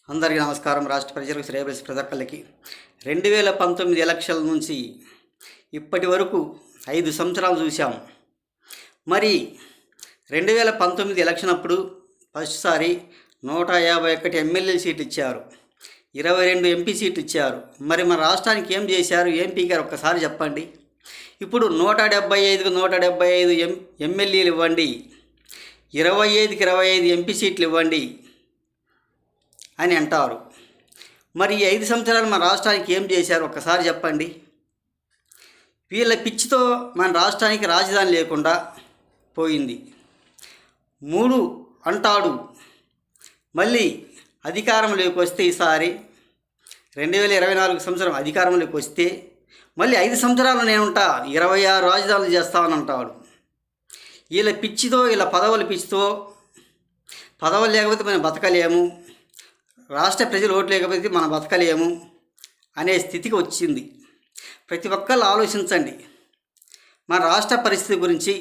అందరికీ నమస్కారం. రాష్ట్ర ప్రజలకు శ్రేయబిల్స్ ప్రతి ఒక్కరికి 2019 ఎలక్షన్ల నుంచి ఇప్పటి వరకు 5 సంవత్సరాలు చూసాం. మరి 2019 ఎలక్షన్ అప్పుడు ఫస్ట్సారి 151 ఎమ్మెల్యే సీట్లు ఇచ్చారు, 22 ఎంపీ సీట్లు ఇచ్చారు. మరి మన రాష్ట్రానికి ఏం చేశారు, ఏం పీకారు ఒక్కసారి చెప్పండి. ఇప్పుడు 175 ఎమ్మెల్యేలు ఇవ్వండి, 25కి 25 ఎంపీ సీట్లు ఇవ్వండి అని అంటారు. మరి ఈ 5 సంవత్సరాలు మన రాష్ట్రానికి ఏం చేశారు ఒక్కసారి చెప్పండి. వీళ్ళ పిచ్చితో మన రాష్ట్రానికి రాజధాని లేకుండా పోయింది. 3 అంటాడు, మళ్ళీ అధికారంలోకి వస్తే ఈసారి 2024 సంవత్సరం అధికారంలోకి వస్తే మళ్ళీ 5 సంవత్సరాలు నేనుంటా, 26 రాజధానులు చేస్తామని అంటాడు. వీళ్ళ పిచ్చితో, వీళ్ళ పదవుల పిచ్చితో, పదవులు లేకపోతే మనం బతకలేము, రాష్ట్ర ప్రజలు ఓట్లు లేకపోతే మనం బతకలేము అనే స్థితికి వచ్చింది. ప్రతి ఒక్కళ్ళు ఆలోచించండి మన రాష్ట్ర పరిస్థితి గురించి.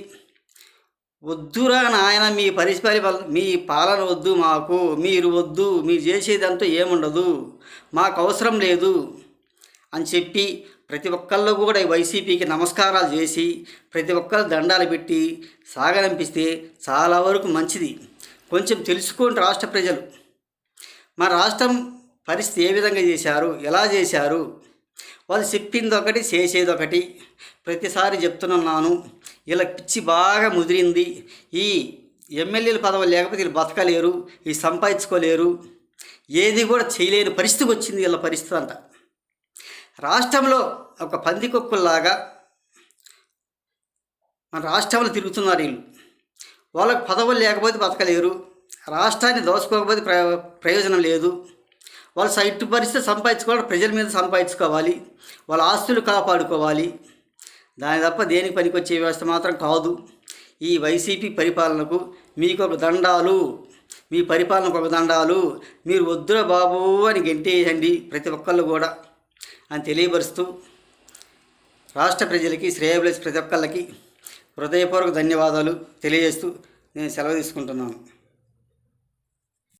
వద్దురా నాయన, మీ పాలన వద్దు మాకు, మీరు వద్దు, మీరు చేసేదంతా ఏముండదు, మాకు అవసరం లేదు అని చెప్పి ప్రతి ఒక్కళ్ళు కూడా ఈ వైసీపీకి నమస్కారాలు చేసి ప్రతి ఒక్కళ్ళు దండాలు పెట్టి సాగనంపిస్తే చాలా వరకు మంచిది. కొంచెం తెలుసుకోండి రాష్ట్ర ప్రజలు, మన రాష్ట్రం పరిస్థితి ఏ విధంగా చేశారు, ఎలా చేశారు. వాళ్ళు చెప్పింది ఒకటి, చేసేది ఒకటి. ప్రతిసారి చెప్తున్నాను, ఇలా పిచ్చి బాగా ముదిరింది. ఈ ఎమ్మెల్యేల పదవులు లేకపోతే వీళ్ళు బతకలేరు, ఈ సంపాదించుకోలేరు, ఏది కూడా చేయలేని పరిస్థితికి వచ్చింది వీళ్ళ పరిస్థితి అంట. రాష్ట్రంలో ఒక పందికొక్కుల్లాగా మన రాష్ట్రంలో తిరుగుతున్నారు వీళ్ళు. వాళ్ళకు పదవులు లేకపోతే బతకలేరు, రాష్ట్రాన్ని దోచుకోకపోతే ప్రయోజనం లేదు. వాళ్ళ సైట్ పరిస్థితి సంపాదించుకోవాలి, ప్రజల మీద సంపాదించుకోవాలి, వాళ్ళ ఆస్తులు కాపాడుకోవాలి. దాని తప్ప దేనికి పనికొచ్చే వ్యవస్థ మాత్రం కాదు. ఈ వైసీపీ పరిపాలనకు మీకు ఒక దండాలు, మీ పరిపాలనకు ఒక దండాలు. మీరు వద్దురా బాబు అని గెంటేయండి ప్రతి ఒక్కళ్ళు కూడా అని తెలియపరుస్తూ రాష్ట్ర ప్రజలకి, శ్రేయబిల్స్ ప్రతి ఒక్కళ్ళకి హృదయపూర్వక ధన్యవాదాలు తెలియజేస్తూ నేను సెలవు తీసుకుంటున్నాను.